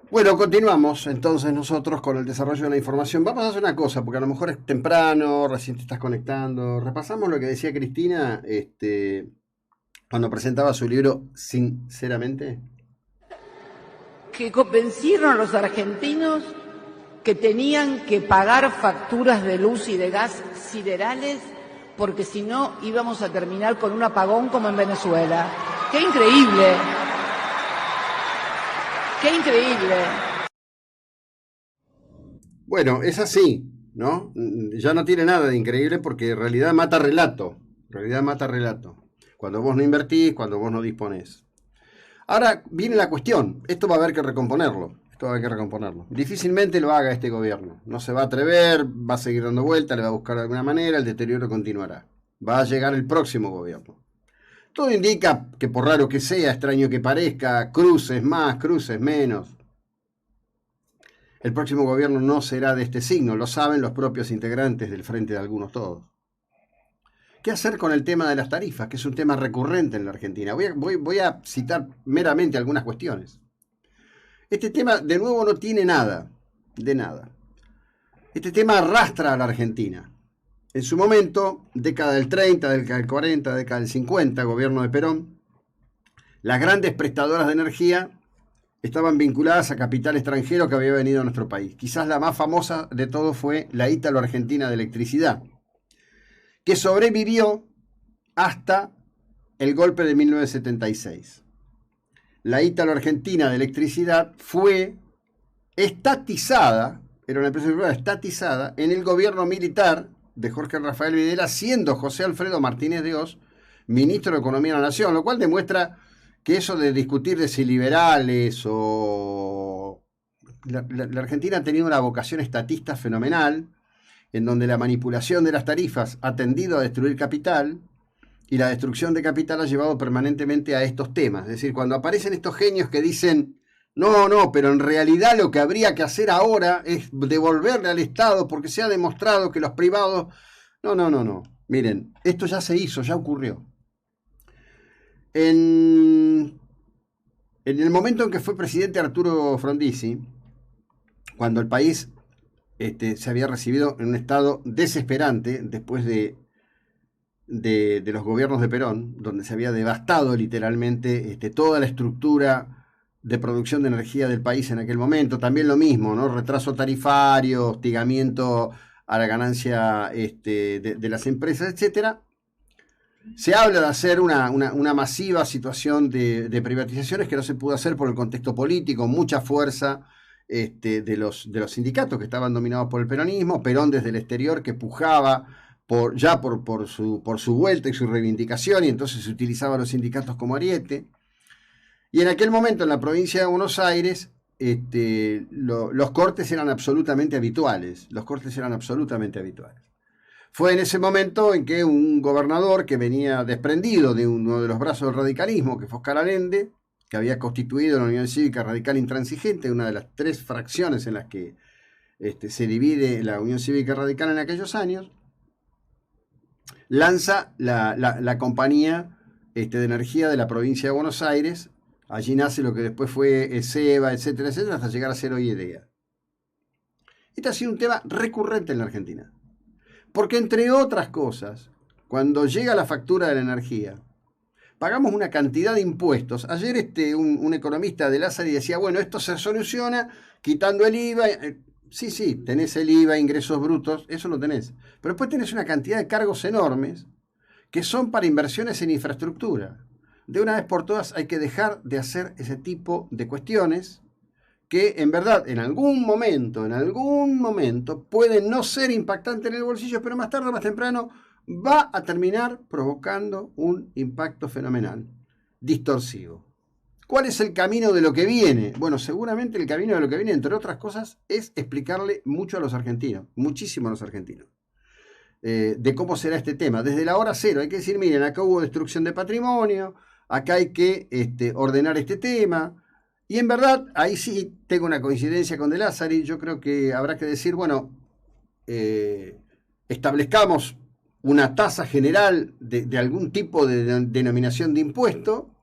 Bueno, continuamos entonces nosotros con el desarrollo de la información. Vamos a hacer una cosa, porque a lo mejor es temprano, recién te estás conectando. Repasamos lo que decía Cristina, cuando presentaba su libro Sinceramente. Que convencieron a los argentinos que tenían que pagar facturas de luz y de gas siderales porque si no íbamos a terminar con un apagón como en Venezuela. ¡Qué increíble! ¡Qué increíble! Bueno, es así, ¿no? Ya no tiene nada de increíble porque en realidad mata relato. En realidad mata relato. Cuando vos no invertís, cuando vos no disponés. Ahora viene la cuestión. Esto va a haber que recomponerlo. Esto va a haber que recomponerlo. Difícilmente lo haga este gobierno. No se va a atrever, va a seguir dando vuelta, le va a buscar de alguna manera, el deterioro continuará. Va a llegar el próximo gobierno. Todo indica que por raro que sea, extraño que parezca, cruces más, cruces menos. El próximo gobierno no será de este signo, lo saben los propios integrantes del Frente de Algunos Todos. ¿Qué hacer con el tema de las tarifas, que es un tema recurrente en la Argentina? Voy a citar meramente algunas cuestiones. Este tema, de nuevo, no tiene nada, de nada. Este tema arrastra a la Argentina. En su momento, década del 30, década del 40, década del 50, gobierno de Perón, las grandes prestadoras de energía estaban vinculadas a capital extranjero que había venido a nuestro país. Quizás la más famosa de todo fue la Ítalo-Argentina de Electricidad, que sobrevivió hasta el golpe de 1976. La Ítalo-Argentina de Electricidad fue estatizada, era una empresa privada estatizada, en el gobierno militar de Jorge Rafael Videla, siendo José Alfredo Martínez de Oz ministro de Economía de la Nación, lo cual demuestra que eso de discutir de si liberales o... La Argentina ha tenido una vocación estatista fenomenal, en donde la manipulación de las tarifas ha tendido a destruir capital, y la destrucción de capital ha llevado permanentemente a estos temas. Es decir, cuando aparecen estos genios que dicen, no, no, pero en realidad lo que habría que hacer ahora es devolverle al Estado porque se ha demostrado que los privados... No, no, no, no. Miren, esto ya se hizo, ya ocurrió. En el momento en que fue presidente Arturo Frondizi, cuando el país se había recibido en un estado desesperante después de los gobiernos de Perón, donde se había devastado literalmente toda la estructura de producción de energía del país en aquel momento. También lo mismo, ¿no? Retraso tarifario, hostigamiento a la ganancia de las empresas, etcétera. Se habla de hacer una masiva situación de privatizaciones que no se pudo hacer por el contexto político, mucha fuerza de los sindicatos que estaban dominados por el peronismo, Perón desde el exterior que pujaba por su vuelta y su reivindicación, y entonces se utilizaban los sindicatos como ariete. Y en aquel momento en la provincia de Buenos Aires los cortes eran absolutamente habituales, los cortes eran absolutamente habituales. Fue en ese momento en que un gobernador que venía desprendido de uno de los brazos del radicalismo, que fue Oscar Allende, que había constituido la Unión Cívica Radical Intransigente, una de las tres fracciones en las que se divide la Unión Cívica Radical en aquellos años, lanza la compañía de energía de la provincia de Buenos Aires. Allí nace lo que después fue SEBA, etcétera, etcétera, hasta llegar a ser hoy IDEA. Este ha sido un tema recurrente en la Argentina. Porque entre otras cosas, cuando llega la factura de la energía, pagamos una cantidad de impuestos. Ayer un economista de Lázaro decía, bueno, esto se soluciona quitando el IVA. Sí, sí, tenés el IVA, ingresos brutos, eso lo tenés. Pero después tenés una cantidad de cargos enormes que son para inversiones en infraestructura. De una vez por todas hay que dejar de hacer ese tipo de cuestiones que en verdad en algún momento pueden no ser impactantes en el bolsillo, pero más tarde o más temprano va a terminar provocando un impacto fenomenal, distorsivo. ¿Cuál es el camino de lo que viene? Bueno, seguramente el camino de lo que viene, entre otras cosas, es explicarle mucho a los argentinos, muchísimo a los argentinos, de cómo será este tema. Desde la hora cero hay que decir, miren, acá hubo destrucción de patrimonio, acá hay que ordenar este tema. Y en verdad, ahí sí tengo una coincidencia con De Lázari. Yo creo que habrá que decir, bueno, establezcamos una tasa general de algún tipo de denominación de impuesto,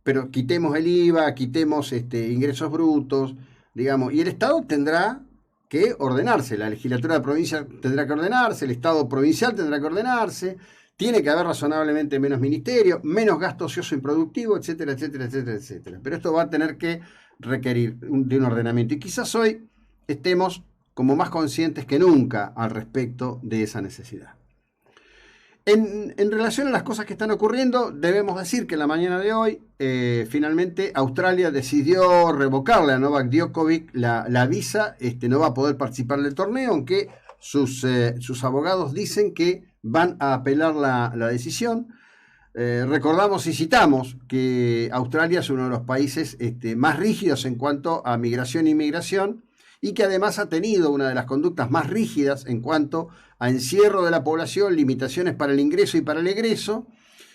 pero quitemos el IVA, quitemos ingresos brutos, digamos, y el Estado tendrá que ordenarse, la legislatura de provincia tendrá que ordenarse, el Estado provincial tendrá que ordenarse, tiene que haber razonablemente menos ministerio, menos gasto ocioso improductivo, etcétera, etcétera, etcétera, etcétera. Pero esto va a tener que requerir de un ordenamiento. Y quizás hoy estemos como más conscientes que nunca al respecto de esa necesidad. En relación a las cosas que están ocurriendo, debemos decir que en la mañana de hoy, finalmente Australia decidió revocarle a Novak Djokovic la visa, no va a poder participar del torneo, aunque sus abogados dicen que van a apelar la decisión. Recordamos y citamos que Australia es uno de los países más rígidos en cuanto a migración e inmigración, y que además ha tenido una de las conductas más rígidas en cuanto a encierro de la población, limitaciones para el ingreso y para el egreso.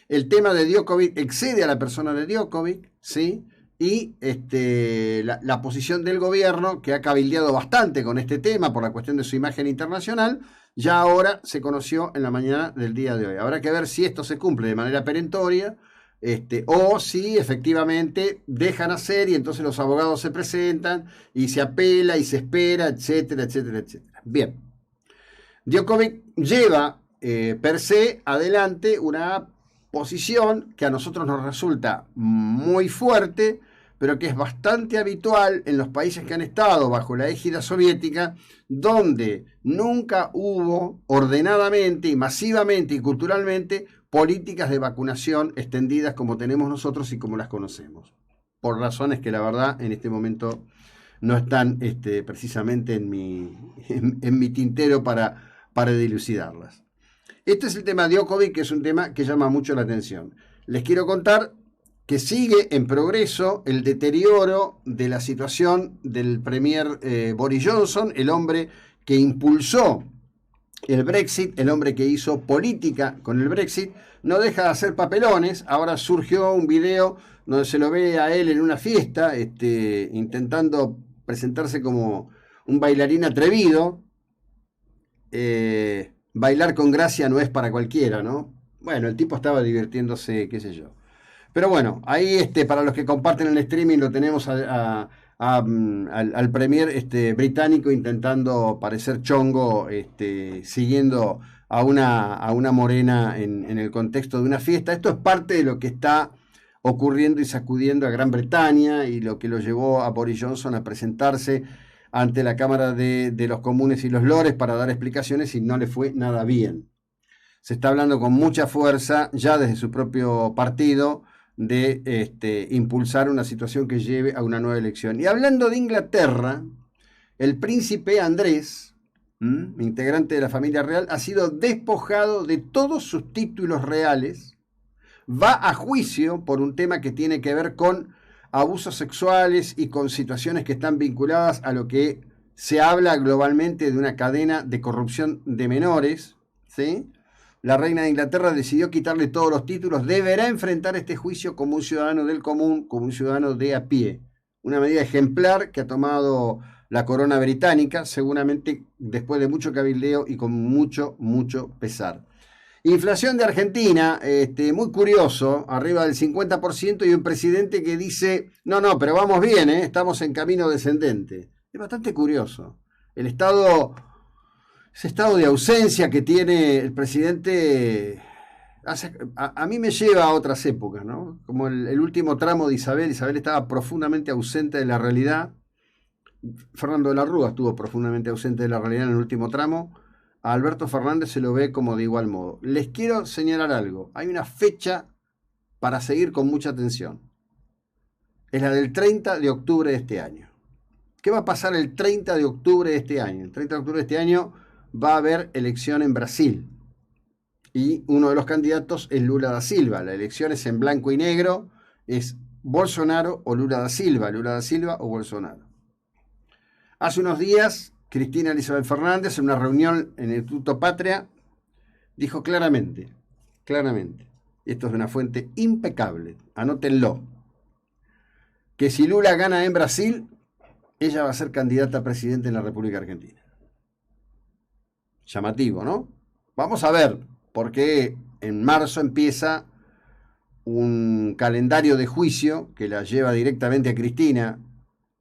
El tema de Djokovic excede a la persona de Djokovic, ¿sí? Y la posición del gobierno, que ha cabildeado bastante con este tema por la cuestión de su imagen internacional, ya ahora se conoció en la mañana del día de hoy. Habrá que ver si esto se cumple de manera perentoria, o si efectivamente dejan hacer y entonces los abogados se presentan y se apela y se espera, etcétera, etcétera, etcétera. Bien, Djokovic lleva per se adelante una posición que a nosotros nos resulta muy fuerte, pero que es bastante habitual en los países que han estado bajo la égida soviética, donde nunca hubo ordenadamente y masivamente y culturalmente políticas de vacunación extendidas como tenemos nosotros y como las conocemos, por razones que la verdad en este momento no están precisamente en mi tintero para dilucidarlas. Este es el tema de Djokovic, que es un tema que llama mucho la atención. Les quiero contar que sigue en progreso el deterioro de la situación del premier Boris Johnson, el hombre que impulsó el Brexit, el hombre que hizo política con el Brexit. No deja de hacer papelones. Ahora surgió un video donde se lo ve a él en una fiesta, intentando presentarse como un bailarín atrevido. Bailar con gracia no es para cualquiera, ¿no? Bueno, el tipo estaba divirtiéndose, qué sé yo. Pero bueno, ahí para los que comparten el streaming lo tenemos al premier británico intentando parecer chongo, siguiendo a una morena en el contexto de una fiesta. Esto es parte de lo que está ocurriendo y sacudiendo a Gran Bretaña y lo que lo llevó a Boris Johnson a presentarse ante la Cámara de los Comunes y los Lores para dar explicaciones, y no le fue nada bien. Se está hablando con mucha fuerza ya desde su propio partido de impulsar una situación que lleve a una nueva elección. Y hablando de Inglaterra, el príncipe Andrés, integrante de la familia real, ha sido despojado de todos sus títulos reales, va a juicio por un tema que tiene que ver con abusos sexuales y con situaciones que están vinculadas a lo que se habla globalmente de una cadena de corrupción de menores, ¿sí? La reina de Inglaterra decidió quitarle todos los títulos, deberá enfrentar este juicio como un ciudadano del común, como un ciudadano de a pie. Una medida ejemplar que ha tomado la corona británica, seguramente después de mucho cabildeo y con mucho, mucho pesar. Inflación de Argentina, muy curioso, arriba del 50%, y un presidente que dice, no, pero vamos bien, estamos en camino descendente. Es bastante curioso. Ese estado de ausencia que tiene el presidente a mí me lleva a otras épocas, ¿no? Como el último tramo de Isabel. Isabel estaba profundamente ausente de la realidad. Fernando de la Rúa estuvo profundamente ausente de la realidad en el último tramo. A Alberto Fernández se lo ve como de igual modo. Les quiero señalar algo. Hay una fecha para seguir con mucha atención. Es la del 30 de octubre de este año. ¿Qué va a pasar el 30 de octubre de este año? El 30 de octubre de este año va a haber elección en Brasil. Y uno de los candidatos es Lula da Silva. La elección es en blanco y negro. Es Bolsonaro o Lula da Silva. Lula da Silva o Bolsonaro. Hace unos días, Cristina Elizabeth Fernández, en una reunión en el Instituto Patria, dijo claramente, y esto es de una fuente impecable, anótenlo, que si Lula gana en Brasil, ella va a ser candidata a presidente en la República Argentina. Llamativo, ¿no? Vamos a ver, porque en marzo empieza un calendario de juicio que la lleva directamente a Cristina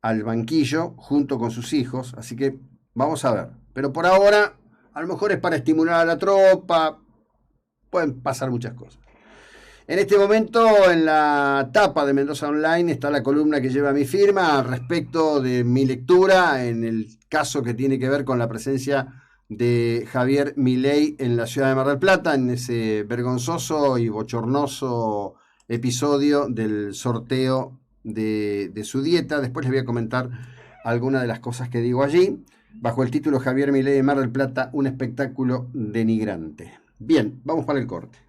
al banquillo junto con sus hijos, así que vamos a ver. Pero por ahora, a lo mejor es para estimular a la tropa, pueden pasar muchas cosas. En este momento, en la tapa de Mendoza Online está la columna que lleva mi firma respecto de mi lectura en el caso que tiene que ver con la presencia de Javier Milei en la ciudad de Mar del Plata, en ese vergonzoso y bochornoso episodio del sorteo de su dieta. Después les voy a comentar algunas de las cosas que digo allí, bajo el título Javier Milei de Mar del Plata, un espectáculo denigrante. Bien, vamos para el corte.